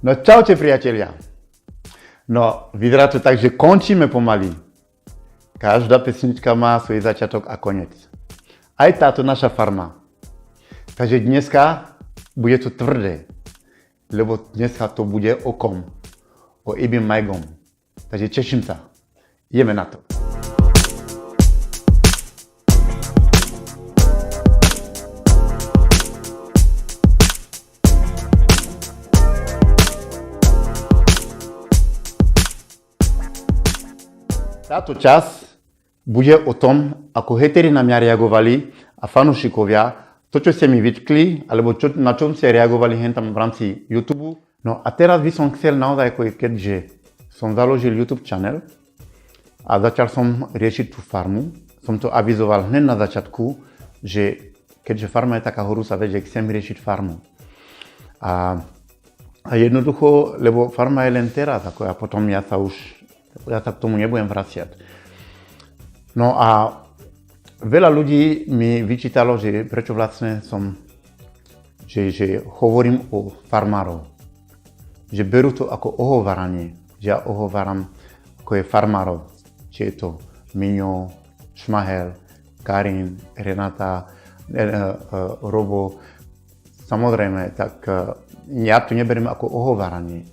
No čaute priatelia. No vyzerá to tak, že končíme pomaly. Každá pesnička má svoj začiatok a koniec. Aj táto naša farma. Takže dneska bude to tvrdé, lebo dneska to bude o kom? O Ibim Maigom. Takže teším sa. Ideme na to. Táto časť bude o tom, ako hejteri na mňa reagovali a fanúšikovia, to, čo ste mi vytkli, alebo na čom ste reagovali hen tam v rámci YouTube. No a teraz by som chcel naozaj, keďže som založil YouTube channel a začal som riešiť tú farmu, som to avizoval hneď na začiatku, že keďže farma je taká horúca vec, že chcem riešiť farmu. A jednoducho, lebo farma je len teraz, a potom ja sa k tomu nebudem vraciať. No a veľa ľudí mi vyčítalo, že prečo vlastne že hovorím o farmárov. Že berú to ako ohováranie, že ja ohováram ako je farmárov. Či je to Miňo, Šmahel, Karin, Renata, Robo. Samozrejme, tak ja to neberiem ako ohováranie.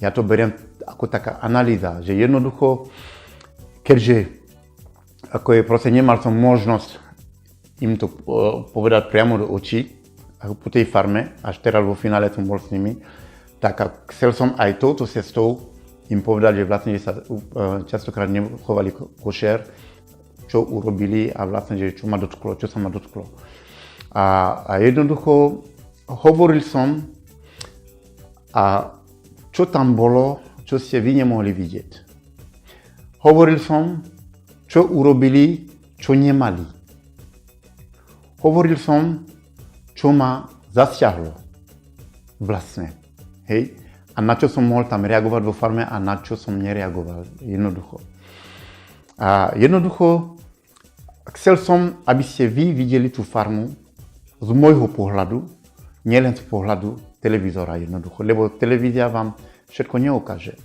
Ja to beriem ako taká analýza, že jednoducho, keďže nemal som možnosť im to povedať priamo do očí, ako po tej farme, až teraz vo finále som bol s nimi, tak chcel som aj touto cestou im povedať, že vlastne že sa častokrát nechovali košer, čo urobili a vlastne, že čo sa ma dotklo. A jednoducho hovoril som a čo tam bolo, čo ste vy nemohli vidieť. Hovoril som, čo urobili, čo nemali. Hovoril som, čo ma zasiahlo vlastne. Hej? A na čo som mohol tam reagovať vo farme a na čo som nereagoval. Jednoducho. A jednoducho, chcel som, aby ste vy videli tú farmu z môjho pohľadu, nielen z pohľadu televízora jednoducho, lebo televízia vám všetko neukáže.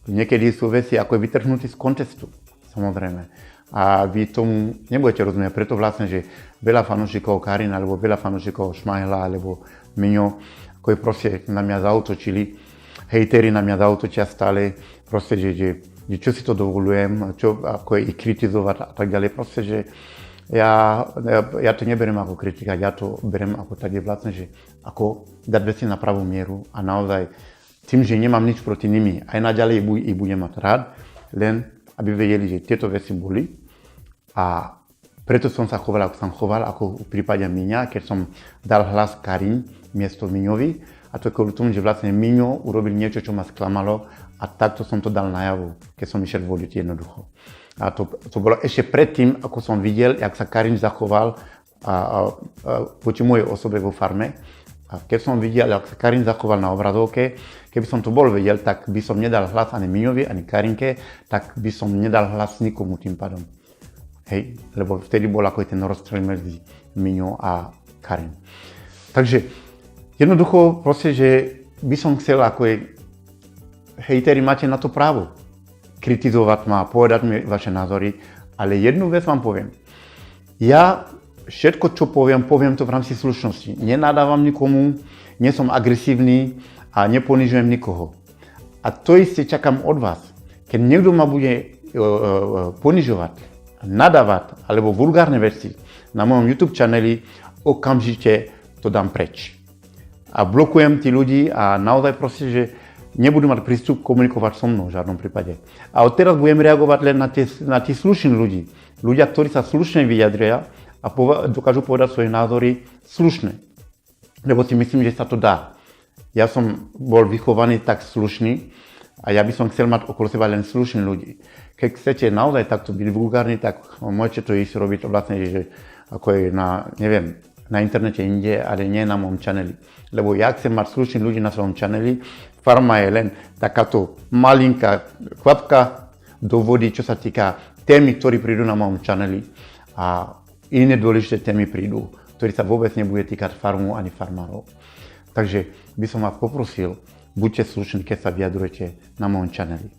Niekedy sú veci ako vytrhnutí z kontextu, samozrejme. A vy tomu nebudete rozumieť, preto vlastne, že veľa fanúšikov Karina, alebo veľa fanúšikov Šmahela, alebo Miňo, ako je proste na mňa zautočili, hejteri na mňa zautočia stále, proste, že čo si to dovolujem, čo ako je ich kritizovať a tak ďalej, proste, že ja to neberiem ako kritika, ja to beriem ako tak vlastne, že ako dať veci na pravú mieru a naozaj tým, že nemám nič proti nimi, aj naďalej ich budem mať rád, len aby vedeli, že tieto veci boli a preto som sa choval, ako som choval, ako v prípade Miňa, keď som dal hlas Karin miesto Miňovi a to kvôli tomu, že vlastne Miňo urobil niečo, čo ma sklamalo a takto som to dal najavo, keď som išiel voliť jednoducho. A to bolo ešte predtým, ako som videl, jak sa Karin zachoval voči mojej osobe vo farme. A keď som videl, jak sa Karin zachoval na obrazovke, keby som to bol vedel, tak by som nedal hlas ani Miňovi, ani Karinke, tak by som nedal hlas nikomu tým pádom. Hej, lebo vtedy bol ako ten rozstrel medzi Miňo a Karin. Takže jednoducho proste, že by som chcel, ako je, hejteri, máte na to právo kritizovať ma, povedať mi vaše názory, ale jednu vec vám poviem. Ja všetko, čo poviem to v rámci slušnosti. Nenadávam nikomu, nie som agresívny a neponižujem nikoho. A to isté čakám od vás. Keď niekto ma bude ponižovať, nadávať alebo vulgárne veci na mojom YouTube channeli, okamžite to dám preč. A blokujem tí ľudí a naozaj proste, že nebudú mať prístup komunikovať so mnou v žiadnom prípade. A odteraz budem reagovať len na tých slušných ľudí. Ľudia, ktorí sa slušne vyjadria a dokážu povedať svoje názory slušne. Lebo si myslím, že sa to dá. Ja som bol vychovaný tak slušný a ja by som chcel mať okolo seba len slušných ľudí. Keď chcete naozaj takto byť vulgárni, tak môžete to ísť robiť vlastne, že ako je na internete inde, ale nie na mojom channeli. Lebo ja chcem mať slušných ľudí na svojom channeli. Farma je len takáto malinká kvapka do vody, čo sa týka témy, ktorí prídu na mojom channeli a iné dôležité témy prídu, ktoré sa vôbec nebude týkať farmu ani farmárov. Takže by som vás poprosil, buďte slušní, keď sa vyjadrujete na mojom channeli.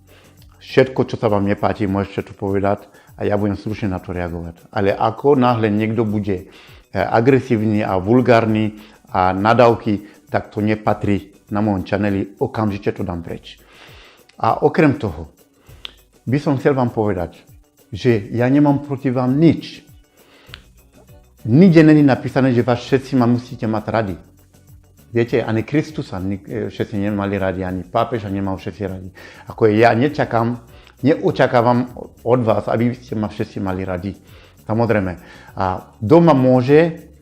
Všetko, čo sa vám nepáči, môžete to povedať a ja budem slušne na to reagovať. Ale ako náhle niekto bude agresívny a vulgárny a nadávky, tak to nepatrí na mojom channeli, okamžite to dám preč. A okrem toho, by som chcel vám povedať, že ja nemám proti vám nič. Nikde není napísané, že vás všetci ma musíte mať radi. Viete, ani Kristusa všetci nemali radi, ani pápeža nemal všetci radi. Ako ja neočakávam od vás, aby ste ma všetci mali radi. Samozrejme. A doma môže,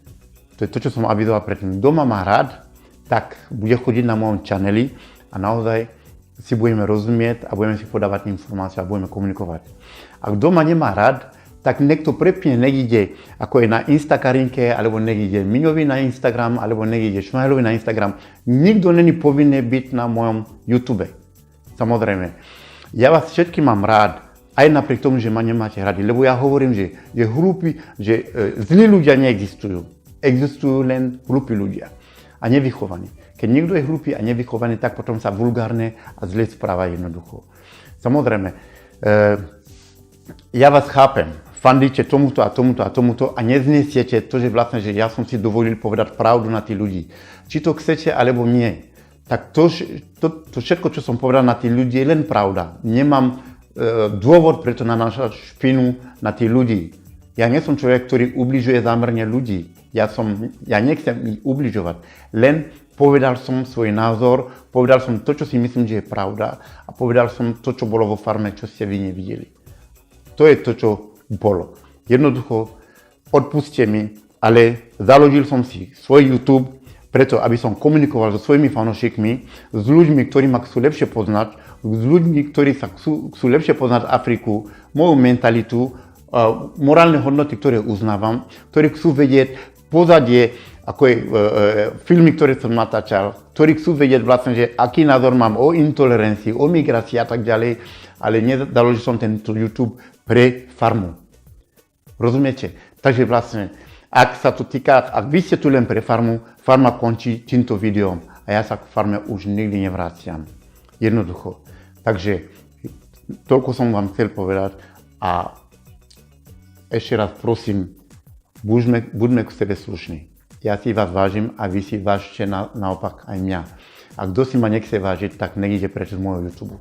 to je to, čo som avizoval predtým, doma má rád, tak bude chodiť na mojom channeli a naozaj si budeme rozumieť a budeme si podávať informácie a budeme komunikovať. Ak doma nemá rád, tak niekto prepne, nech ide, ako je na Instakarinke, alebo nech ide Miňovi na Instagram, alebo nech ide Šmajlovi na Instagram. Nikto není povinný byť na mojom YouTube. Samozrejme. Ja vás všetky mám rád, aj napriek tomu, že ma nemáte radi, lebo ja hovorím, že zlí ľudia neexistujú. Existujú len hlúpi ľudia a nevychovaní. Keď niekto je hlúpy a nevychovaný, tak potom sa vulgárne a zle správa jednoducho. Samozrejme, ja vás chápem. Fandíte tomuto a tomuto a tomuto a neznesiete to, že vlastne, že ja som si dovolil povedať pravdu na tých ľudí. Či to chcete, alebo nie. Tak to všetko, čo som povedal na tých ľudí, je len pravda. Nemám dôvod preto nanášať špinu na tých ľudí. Ja nie som človek, ktorý ubližuje zámerne ľudí. Ja nechcem ich ubližovať. Len povedal som svoj názor, povedal som to, čo si myslím, že je pravda a povedal som to, čo bolo vo farme, čo ste vy nevideli. To je to, čo bolo. Jednoducho, odpuste mi, ale založil som si svoj YouTube preto, aby som komunikoval so svojimi fanúšikmi, s ľuďmi, ktorí ma chcú lepšie poznať, s ľuďmi, ktorí sa chcú lepšie poznať Afriku, moju mentalitu, morálne hodnoty, ktoré uznávam, ktorí chcú vedieť pozadie, ako je filmy, ktoré som natáčal, ktorí chcú vedieť vlastne, že aký názor mám o intolerancii, o migrácii a tak ďalej, ale nezaložil som tento YouTube pre farmu. Rozumiete? Takže vlastne, ak sa to týka, ak vy ste tu len pre farmu, farma končí týmto videom a ja sa k farme už nikdy nevráciam. Jednoducho. Takže toľko som vám chcel povedať a ešte raz prosím, buďme k sebe slušní. Ja si vás vážim a vy si vážite naopak aj mňa. A kto si ma nechce vážiť, tak nejde preč z môjho YouTube.